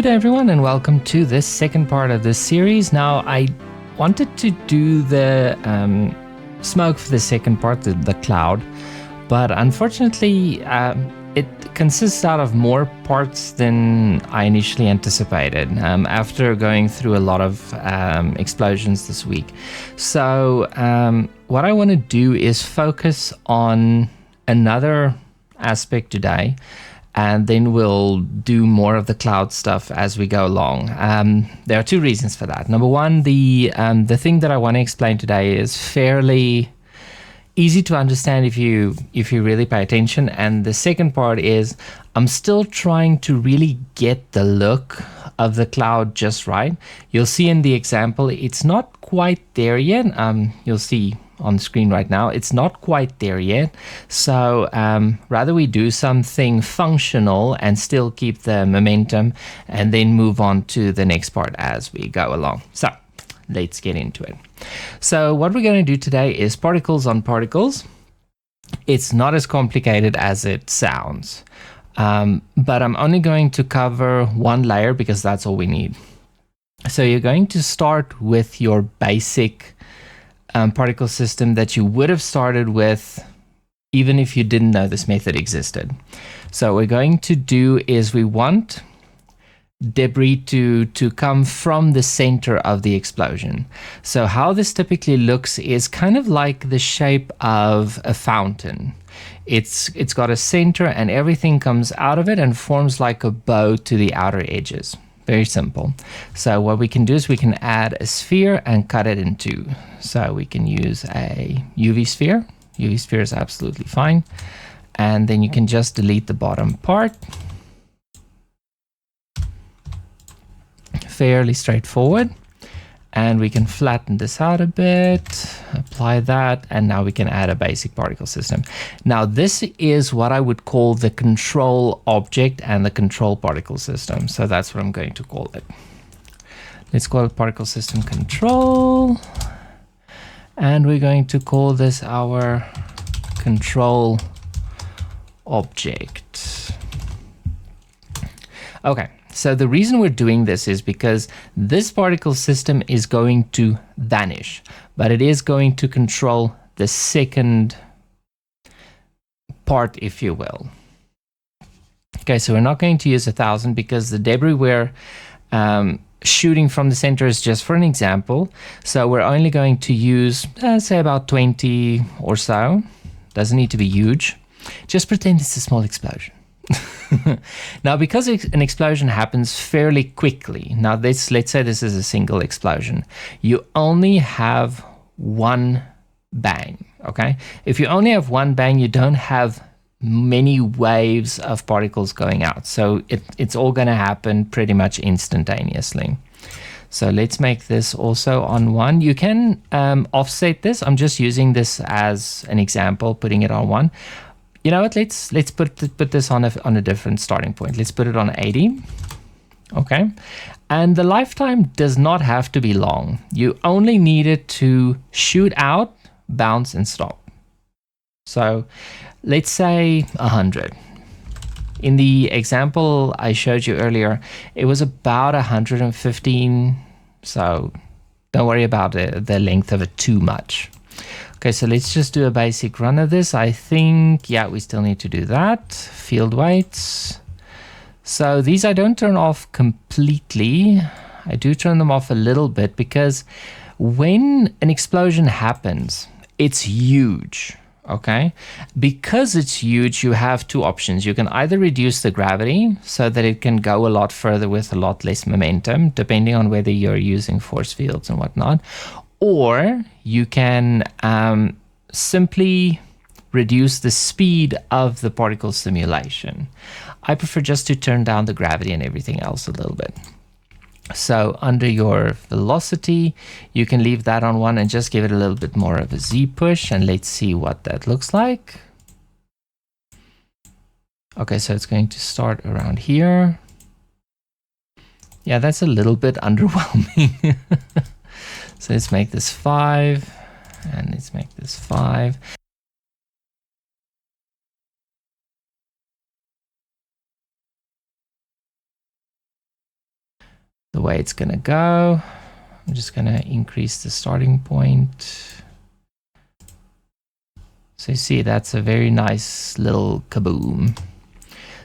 day everyone, and welcome to this second part of this series. Now I wanted to do the smoke for the second part, the cloud, but unfortunately it consists out of more parts than I initially anticipated after going through a lot of explosions this week. So what I want to do is focus on another aspect today, and then we'll do more of the cloud stuff as we go along. There are two reasons for that. Number one, the thing that I want to explain today is fairly easy to understand if you really pay attention. And the second part is I'm still trying to really get the look of the cloud just right. You'll see in the example, it's not quite there yet. You'll see on the screen right now, it's not quite there yet. So rather we do something functional and still keep the momentum and then move on to the next part as we go along. So let's get into it. So what we're going to do today is particles on particles. It's not as complicated as it sounds, but I'm only going to cover one layer because that's all we need. So you're going to start with your basic particle system that you would have started with even if you didn't know this method existed. So what we're going to do is we want debris to come from the center of the explosion. So how this typically looks is kind of like the shape of a fountain. It's got a center and everything comes out of it and forms like a bow to the outer edges. Very simple. So what we can do is we can add a sphere and cut it in two. So we can use a UV sphere. UV sphere is absolutely fine. And then you can just delete the bottom part. Fairly straightforward. And we can flatten this out a bit, apply that, and now we can add a basic particle system. Now this is what I would call the control object and the control particle system. So that's what I'm going to call it. Let's call it particle system control. And we're going to call this our control object. Okay. So the reason we're doing this is because this particle system is going to vanish, but it is going to control the second part, if you will. Okay, so we're not going to use 1,000 because the debris we're shooting from the center is just for an example. So we're only going to use, say about 20 or so. Doesn't need to be huge. Just pretend it's a small explosion. Now, because an explosion happens fairly quickly, now let's say this is a single explosion, you only have one bang, okay? If you only have one bang, you don't have many waves of particles going out. So it's all going to happen pretty much instantaneously. So let's make this also on one. You can offset this. I'm just using this as an example, putting it on one. You know what, let's put this on a different starting point. Let's put it on 80, okay? And the lifetime does not have to be long. You only need it to shoot out, bounce, and stop. So let's say 100. In the example I showed you earlier, it was about 115, so don't worry about the length of it too much. Okay, so let's just do a basic run of this. I think, yeah, we still need to do that. Field weights. So these I don't turn off completely. I do turn them off a little bit because when an explosion happens, it's huge, okay? Because it's huge, you have two options. You can either reduce the gravity so that it can go a lot further with a lot less momentum, depending on whether you're using force fields and whatnot, or you can simply reduce the speed of the particle simulation. I prefer just to turn down the gravity and everything else a little bit. So under your velocity, you can leave that on 1 and just give it a little bit more of a Z push, and let's see what that looks like. Okay, so it's going to start around here. Yeah, that's a little bit underwhelming. So let's make this 5, and let's make this 5. the way it's going to go. I'm just going to increase the starting point. So you see, that's a very nice little kaboom.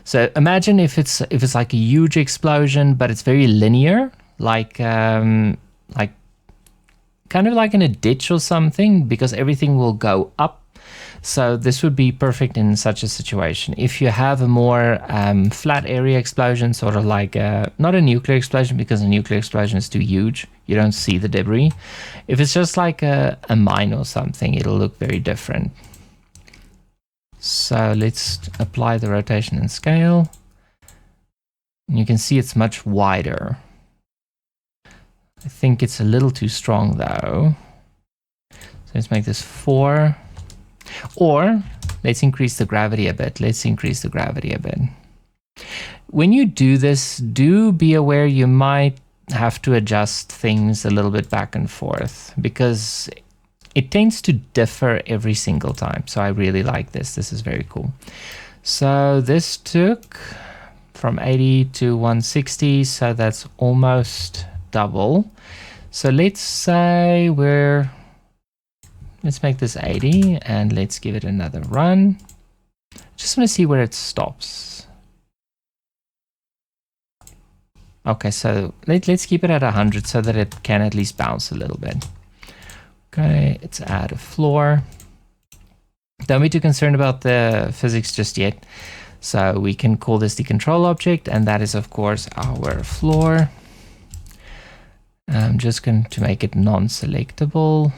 So imagine if it's like a huge explosion, but it's very linear, like kind of like in a ditch or something, because everything will go up. So this would be perfect in such a situation. If you have a more flat area explosion, sort of like not a nuclear explosion, because a nuclear explosion is too huge. You don't see the debris. If it's just like a mine or something, it'll look very different. So let's apply the rotation and scale. And you can see it's much wider. I think it's a little too strong though. So let's make this 4. Or let's increase the gravity a bit. Let's increase the gravity a bit. When you do this, do be aware you might have to adjust things a little bit back and forth, because it tends to differ every single time. So I really like this. This is very cool. So this took from 80 to 160. So that's almost double. So let's say let's make this 80 and let's give it another run. Just want to see where it stops. Okay, so let's keep it at 100 so that it can at least bounce a little bit. Okay, let's add a floor. Don't be too concerned about the physics just yet. So we can call this the control object, and that is of course our floor. I'm just going to make it non-selectable.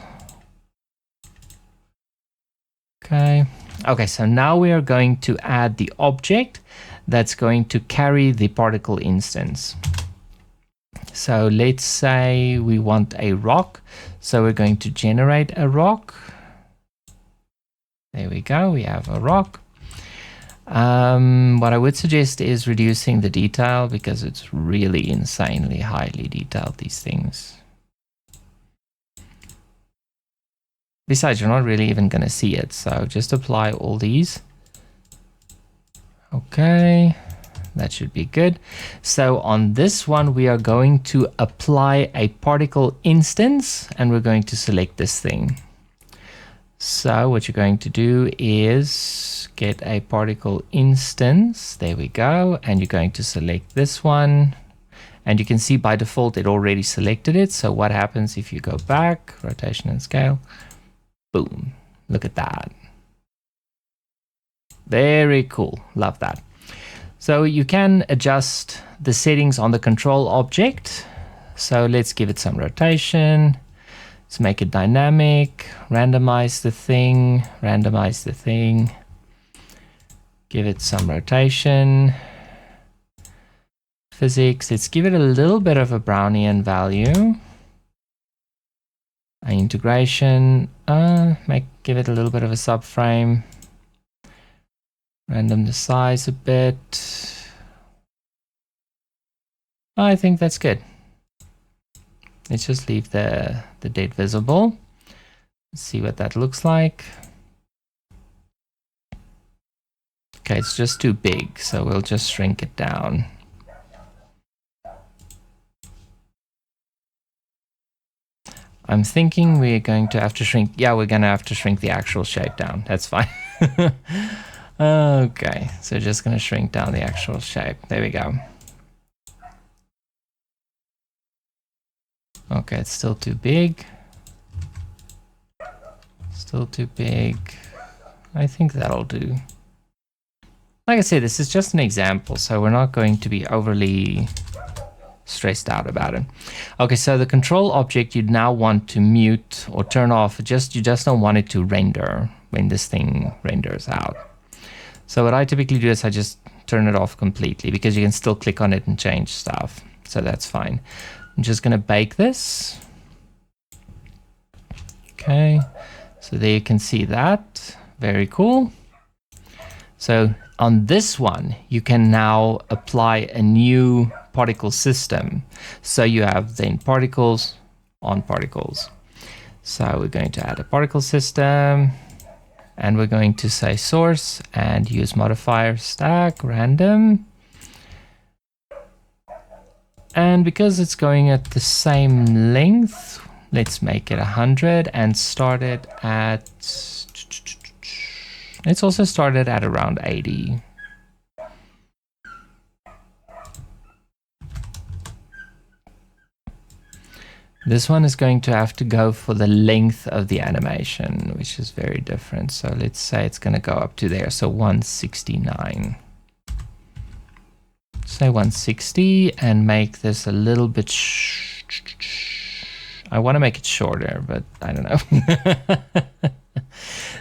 Okay, so now we are going to add the object that's going to carry the particle instance. So let's say we want a rock. So we're going to generate a rock. There we go, we have a rock. What I would suggest is reducing the detail, because it's really insanely highly detailed, these things. Besides, you're not really even going to see it, so just apply all these. Okay, that should be good. So on this one, we are going to apply a particle instance, and we're going to select this thing. So what you're going to do is get a particle instance. There we go. And you're going to select this one. And you can see by default, it already selected it. So what happens if you go back, rotation and scale? Boom, look at that. Very cool, love that. So you can adjust the settings on the control object. So let's give it some rotation. Let's make it dynamic, randomize the thing, give it some rotation. Physics, let's give it a little bit of a Brownian value. Integration, give it a little bit of a subframe. Random the size a bit. I think that's good. Let's just leave the date visible. Let's see what that looks like. Okay, it's just too big, so we'll just shrink it down. I'm thinking we're going to have to shrink. Yeah, we're going to have to shrink the actual shape down. That's fine. Okay, so just going to shrink down the actual shape. There we go. Okay, it's still too big. Still too big. I think that'll do. Like I said, this is just an example, so we're not going to be overly stressed out about it. Okay, so the control object you now want to mute or turn off. You just don't want it to render when this thing renders out. So what I typically do is I just turn it off completely, because you can still click on it and change stuff. So that's fine. I'm just going to bake this. Okay, so there you can see that. Very cool. So on this one, you can now apply a new particle system. So you have then particles on particles. So we're going to add a particle system, and we're going to say source and use modifier stack random. And because it's going at the same length, let's make it 100 and start it at, let's also start it at around 80. This one is going to have to go for the length of the animation, which is very different. So let's say it's going to go up to there. So 169. Say 160 and make this a little bit. I want to make it shorter, but I don't know.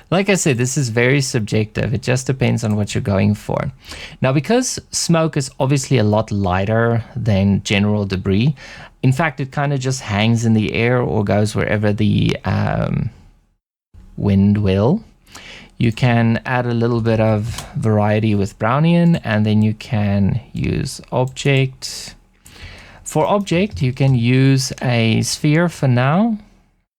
Like I said, this is very subjective. It just depends on what you're going for. Now, because smoke is obviously a lot lighter than general debris, in fact, it kind of just hangs in the air or goes wherever the wind will. You can add a little bit of variety with Brownian, and then you can use object. For object, you can use a sphere for now.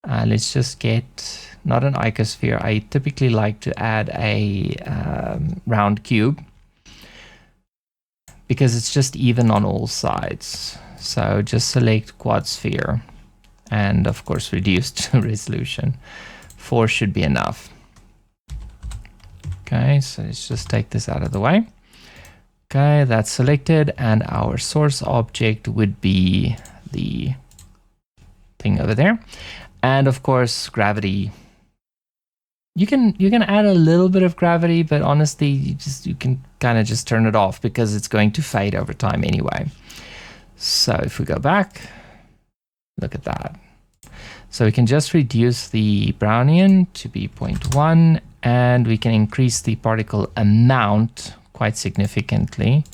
Let's just get, not an icosphere. I typically like to add a round cube because it's just even on all sides. So just select quad sphere and of course reduced resolution. 4 should be enough. Okay, so let's just take this out of the way. Okay, that's selected, and our source object would be the thing over there. And of course, gravity. You can add a little bit of gravity, but honestly, you can kind of just turn it off because it's going to fade over time anyway. So if we go back, look at that. So we can just reduce the Brownian to be 0.1, and we can increase the particle amount quite significantly.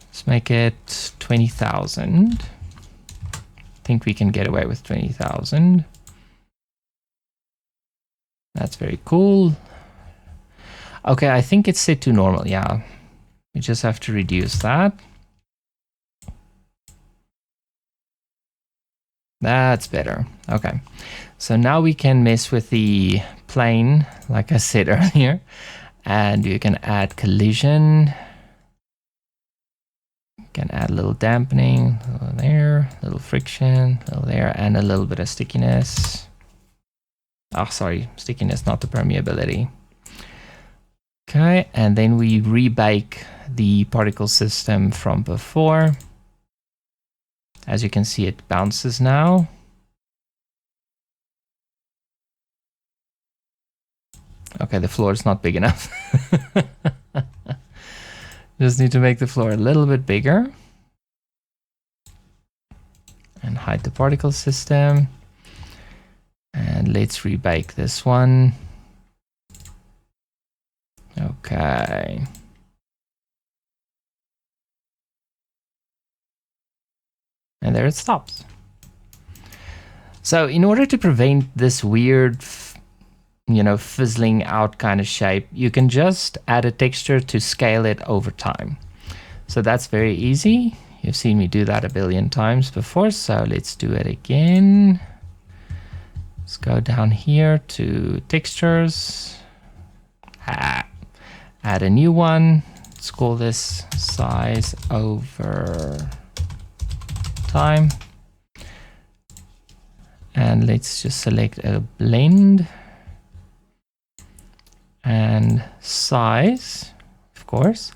Let's make it 20,000. I think we can get away with 20,000. That's very cool. Okay, I think it's set to normal. Yeah, we just have to reduce that. That's better. Okay, so now we can mess with the plane, like I said earlier, and you can add collision. You can add a little dampening, a little there, a little friction, a little there, and a little bit of stickiness. Oh, sorry, stickiness, not the permeability. Okay, and then we rebake the particle system from before. As you can see, it bounces now. Okay, the floor is not big enough. Just need to make the floor a little bit bigger. And hide the particle system. And let's rebake this one. Okay. And there it stops. So in order to prevent this weird, fizzling out kind of shape, you can just add a texture to scale it over time. So that's very easy. You've seen me do that a billion times before, so let's do it again. Let's go down here to textures. Add a new one. Let's call this size over time. And let's just select a blend and size, of course,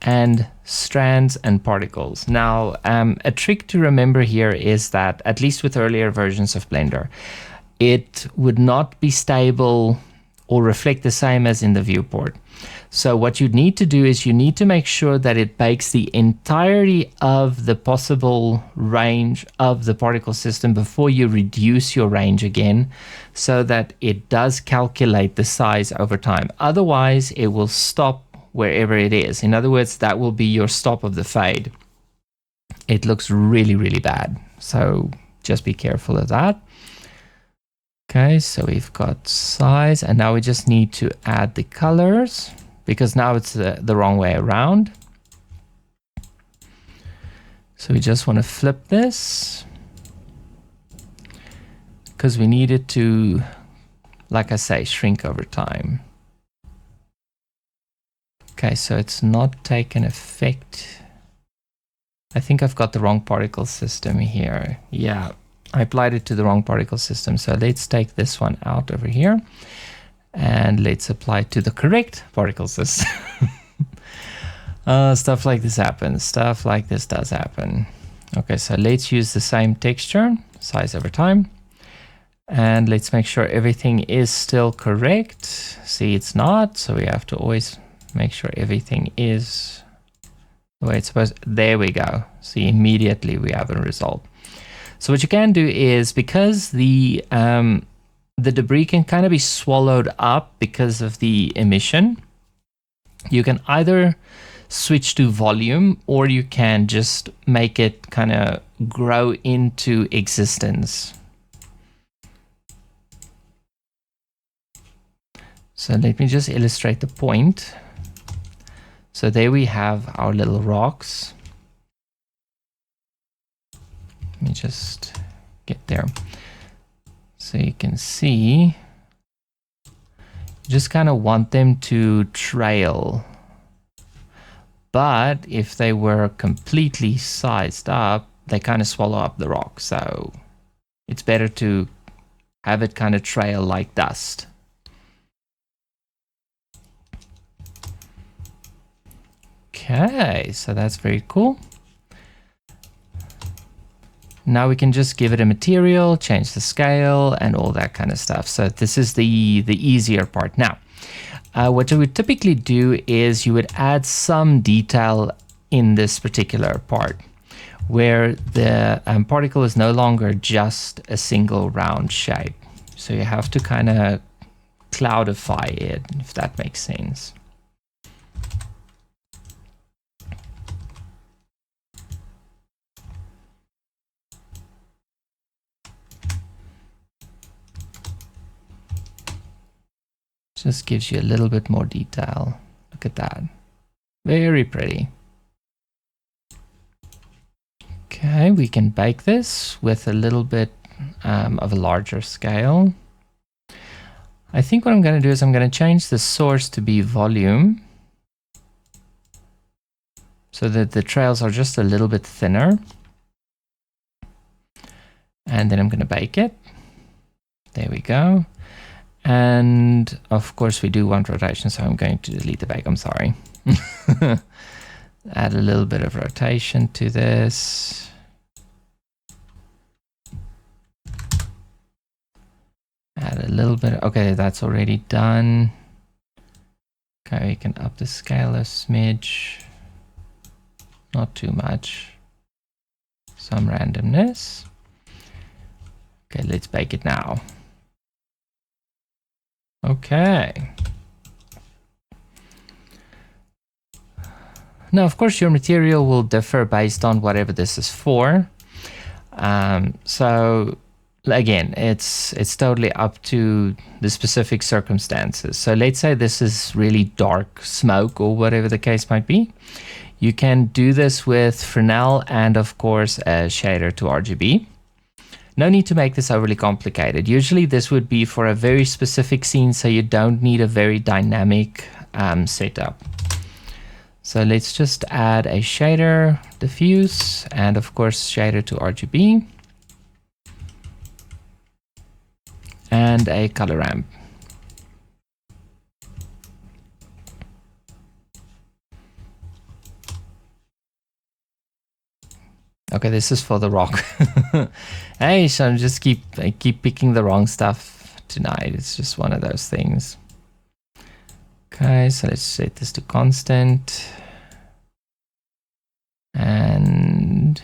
and strands and particles. Now, a trick to remember here is that, at least with earlier versions of Blender, it would not be stable or reflect the same as in the viewport. So what you need to do is you need to make sure that it bakes the entirety of the possible range of the particle system before you reduce your range again, so that it does calculate the size over time. Otherwise, it will stop wherever it is. In other words, that will be your stop of the fade. It looks really, really bad. So just be careful of that. Okay, so we've got size, and now we just need to add the colors, because now it's the wrong way around. So we just want to flip this, because we need it to, like I say, shrink over time. Okay, so it's not taken effect I think I've got the wrong particle system here. Yeah, I applied it to the wrong particle system. So let's take this one out over here and let's apply it to the correct particle system. Stuff like this happens. Stuff like this does happen. Okay, so let's use the same texture, size over time. And let's make sure everything is still correct. See, it's not, so we have to always make sure everything is the way it's supposed. There we go. See, immediately we have a result. So what you can do is, because the debris can kind of be swallowed up because of the emission, you can either switch to volume, or you can just make it kind of grow into existence. So let me just illustrate the point. So there we have our little rocks. Let me just get there. So you can see, you just kind of want them to trail. But if they were completely sized up, they kind of swallow up the rock. So it's better to have it kind of trail like dust. Okay, so that's very cool. Now we can just give it a material, change the scale, and all that kind of stuff. So this is the easier part. Now, what you would typically do is you would add some detail in this particular part, where the particle is no longer just a single round shape. So you have to kind of cloudify it, if that makes sense. Just gives you a little bit more detail. Look at that. Very pretty. Okay, we can bake this with a little bit of a larger scale. I think what I'm going to do is I'm going to change the source to be volume, so that the trails are just a little bit thinner. And then I'm going to bake it. There we go. And of course we do want rotation, so I'm going to delete the bake, I'm sorry. Add a little bit of rotation to this. Add a little bit, okay, that's already done. Okay, we can up the scale a smidge. Not too much. Some randomness. Okay, let's bake it now. Okay. Now, of course, your material will differ based on whatever this is for. So again, it's totally up to the specific circumstances. So let's say this is really dark smoke or whatever the case might be. You can do this with Fresnel and of course a shader to RGB. No need to make this overly complicated. Usually this would be for a very specific scene, so you don't need a very dynamic setup. So let's just add a shader, diffuse, and of course shader to RGB. And a color ramp. Okay, this is for the rock. Hey, so I keep picking the wrong stuff tonight. It's just one of those things. Okay, so let's set this to constant. And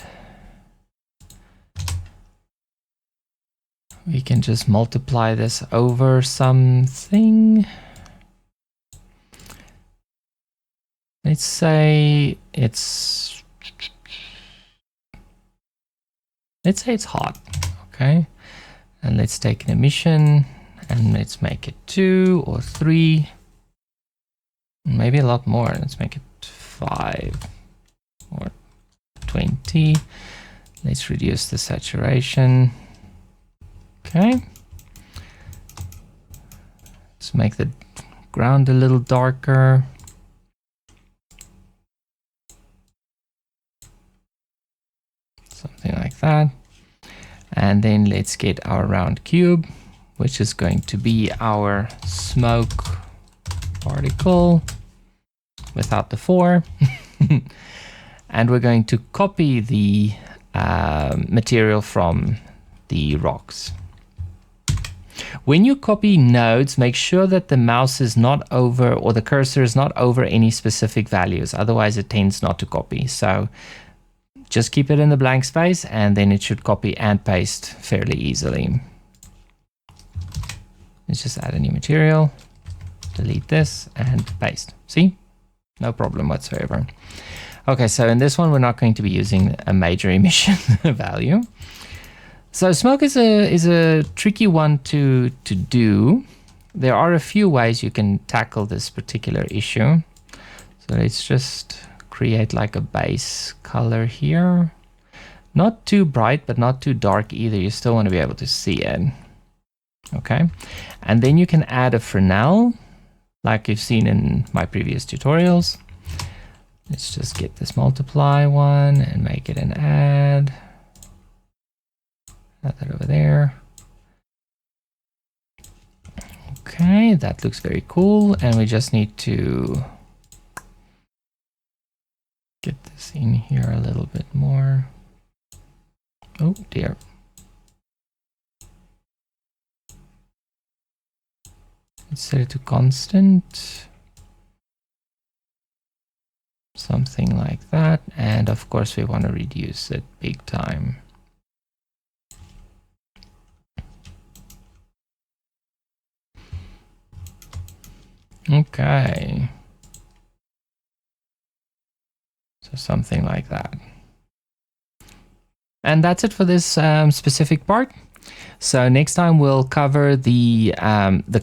we can just multiply this over something. Let's say it's hot, okay? And let's take an emission and let's make it 2 or 3, maybe a lot more. Let's make it 5 or 20. Let's reduce the saturation. Okay. Let's make the ground a little darker. that. And then let's get our round cube, which is going to be our smoke particle without the 4. And we're going to copy the material from the rocks. When you copy nodes, make sure that the mouse is not over, or the cursor is not over any specific values. Otherwise it tends not to copy. So just keep it in the blank space and then it should copy and paste fairly easily. Let's just add a new material, delete this and paste. See? No problem whatsoever. Okay, so in this one, we're not going to be using a major emission value. So smoke is a tricky one to do. There are a few ways you can tackle this particular issue. So let's just create like a base color here. Not too bright, but not too dark either. You still want to be able to see it. Okay, and then you can add a Fresnel, like you've seen in my previous tutorials. Let's just get this multiply one and make it an add. Add that over there. Okay, that looks very cool. And we just need to get this in here a little bit more. Oh dear. Let's set it to constant. Something like that. And of course we want to reduce it big time. Okay. So something like that. And that's it for this specific part. So next time we'll cover the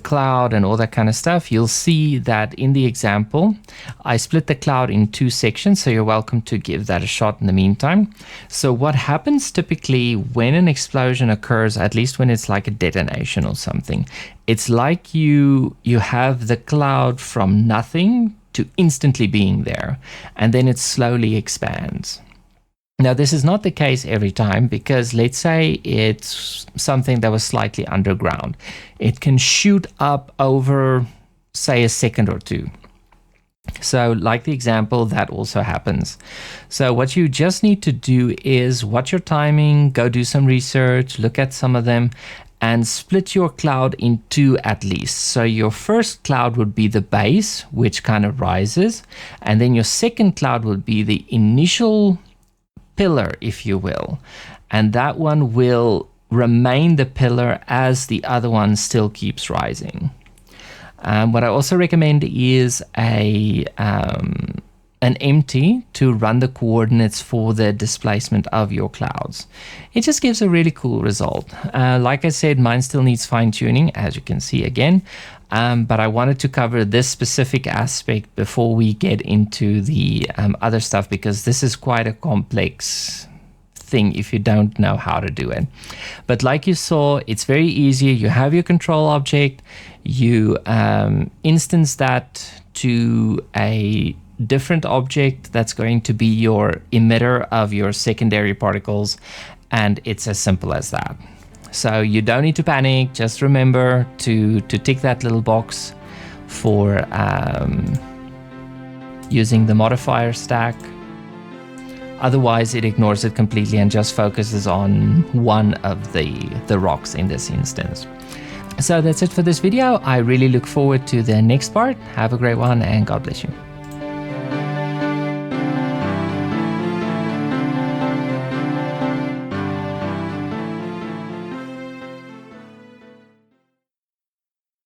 cloud and all that kind of stuff. You'll see that in the example, I split the cloud in 2 sections, so you're welcome to give that a shot in the meantime. So what happens typically when an explosion occurs, at least when it's like a detonation or something, it's like you have the cloud from nothing to instantly being there, and then it slowly expands. Now, this is not the case every time, because let's say it's something that was slightly underground. It can shoot up over, say, a second or 2. So like the example, that also happens. So what you just need to do is watch your timing, go do some research, look at some of them, and split your cloud in 2 at least. So your first cloud would be the base, which kind of rises, and then your second cloud would be the initial pillar, if you will, and that one will remain the pillar as the other one still keeps rising. What I also recommend is an empty to run the coordinates for the displacement of your clouds. It just gives a really cool result. Like I said, mine still needs fine-tuning, as you can see again, but I wanted to cover this specific aspect before we get into the other stuff, because this is quite a complex thing if you don't know how to do it. But like you saw, it's very easy. You have your control object, you instance that to a different object that's going to be your emitter of your secondary particles, and it's as simple as that. So you don't need to panic. Just remember to tick that little box for using the modifier stack. Otherwise, it ignores it completely and just focuses on one of the rocks in this instance. So that's it for this video. I really look forward to the next part. Have a great one and God bless you.